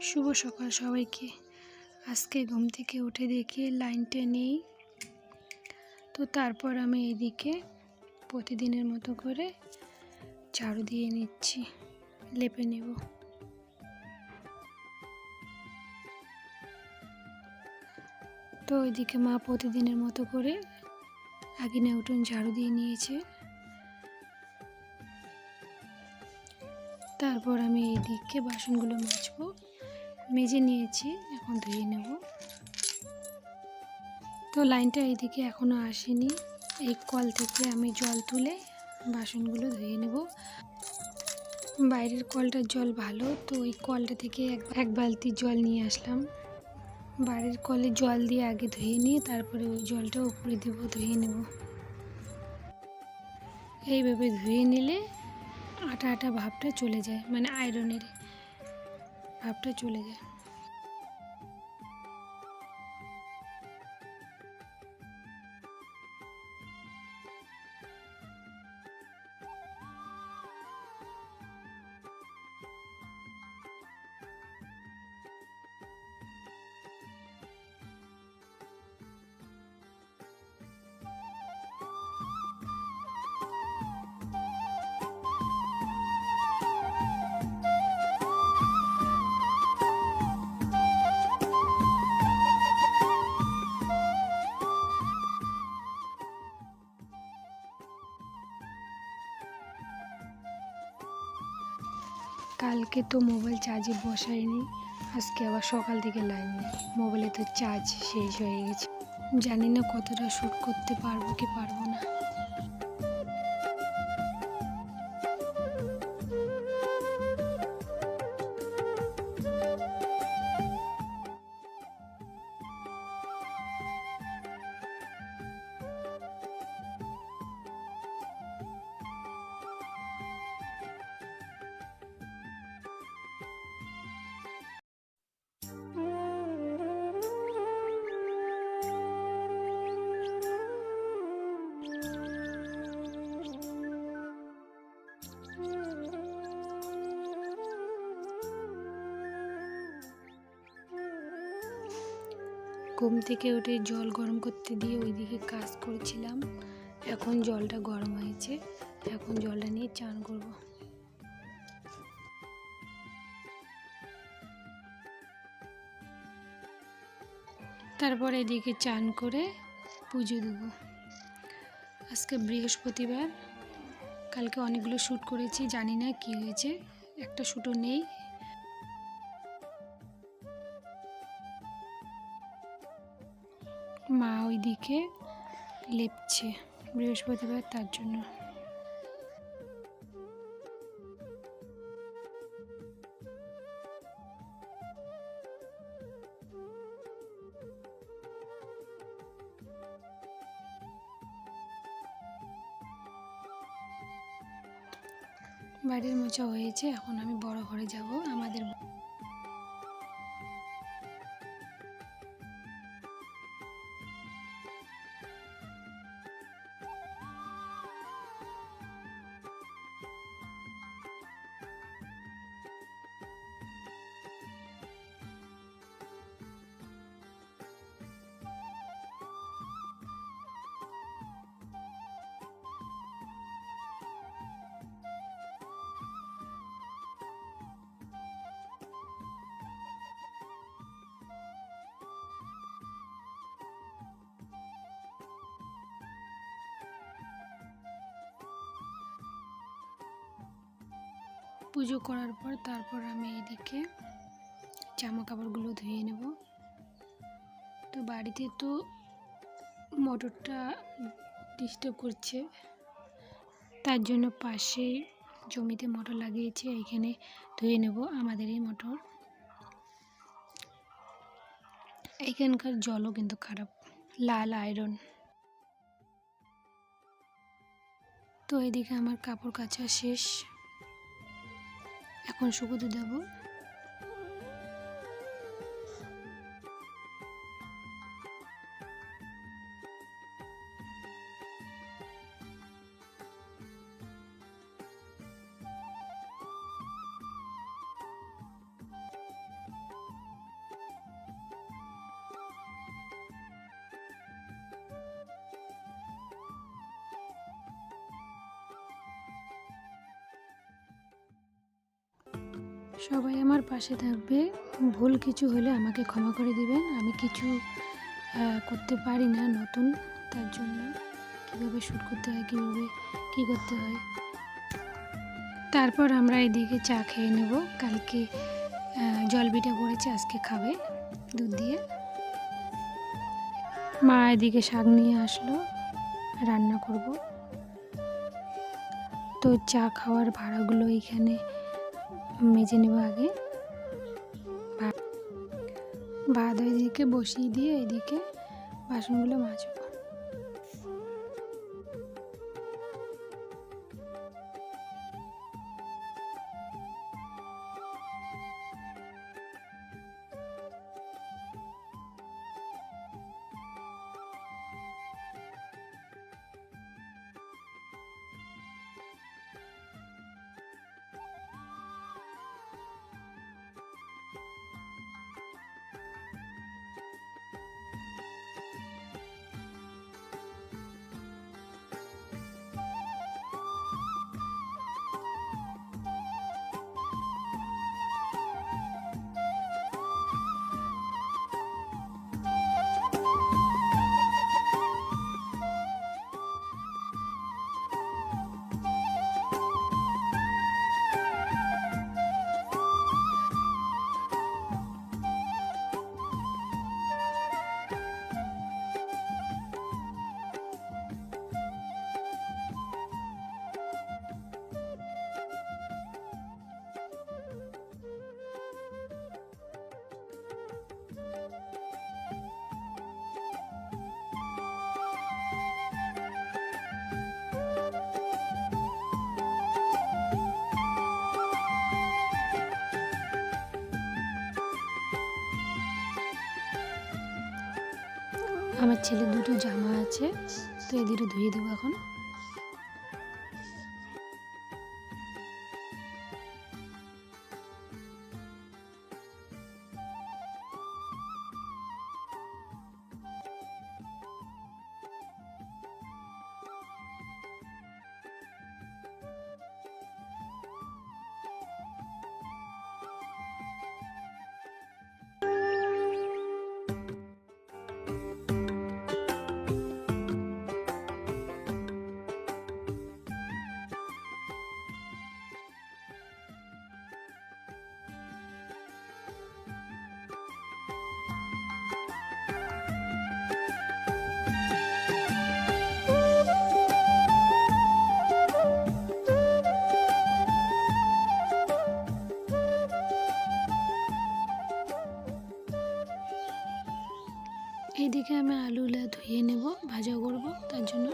শুভ সকাল সবাইকে। আজকে ঘুম থেকে উঠে দেখি লাইনটা নেই, তো তারপর আমি এইদিকে প্রতিদিনের মতো করে ঝাড়ু দিয়ে নিচ্ছি, লেপে নেব। তো ওইদিকে মা প্রতিদিনের মতো করে আগে উঠোন ঝাড়ু দিয়ে নিয়েছে। তারপর আমি এইদিকে বাসনগুলো মাজবো, মেজে নিয়েছি, এখন ধুয়ে নেব। তো লাইনটা এইদিকে এখনও আসেনি, এই কল থেকে আমি জল তুলে বাসনগুলো ধুয়ে নেব। বাইরের কলটার জল ভালো, তো ওই কলটা থেকে এক বালতি জল নিয়ে আসলাম। বাইরের কলে জল দিয়ে আগে ধুয়ে নিয়ে তারপরে ওই জলটা উপরে দেবো, ধুয়ে নেব। এইভাবে ধুয়ে নিলে আটা আটা ভাবটা চলে যায়, মানে আয়রনের ভাবটা চলে যায়। কালকে তো মোবাইল চার্জে বসাইনি, আজকে আবার সকাল থেকে লাইন নেই, মোবাইলে তো চার্জ শেষ হয়ে গেছে। জানি না কতটা শ্যুট করতে পারবো কি পারবো না। ঘুম থেকে উঠে জল গরম করতে দিয়ে ওইদিকে কাজ করছিলাম। এখন জলটা গরম হয়েছে, এখন জলটা নিয়ে চান করব। তারপর এদিকে চান করে পুজো দেব। আজকে বৃহস্পতিবার, কালকে অনেকগুলো শ্যুট করেছি, জানি না কি হয়েছে, একটা শ্যুটও নেই। মা ওইদিকে লেপছে, বৃহস্পতিবার তার জন্য। বাড়ির মোছা হয়েছে, এখন আমি বড় ঘরে যাব। আমাদের পুজো করার পর তারপর আমি এইদিকে জামা কাপড়গুলো ধুয়ে নেব। তো বাড়িতে তো মোটরটা ডিস্টার্ব করছে, তার জন্য পাশে জমিতে মোটর লাগিয়েছে, এখানে ধুয়ে নেব। আমাদের এই মোটর, এখানকার জলও কিন্তু খারাপ, লাল আয়রন। তো এদিকে আমার কাপড় কাচা শেষ, এখন শুকোতে দেব। সবাই আমার পাশে থাকবে। ভুল কিছু হলে আমাকে ক্ষমা করে দিবেন। আমি কিছু করতে পারি না, নতুন, তার জন্য কীভাবে শ্যুট করতে হয়, কীভাবে কী করতে হয়। তারপর আমরা এদিকে চা খেয়ে নেব। কালকে জল পিঠা করেছে, আজকে খাবে দুধ দিয়ে। মা এদিকে শাক নিয়ে আসলো, রান্না করব। তো চা খাওয়ার ভাড়াগুলো এখানে মেজে নেব আগে। ভাত এদিকে বসিয়ে দিয়ে এদিকে বাসনগুলো মাজব। আমার ছেলে দুটো জামা আছে, তো এদের ধুয়ে দেবো এখন। এইদিকে আমি আলুগুলো ধুয়ে নেব, ভাজা করব, তার জন্য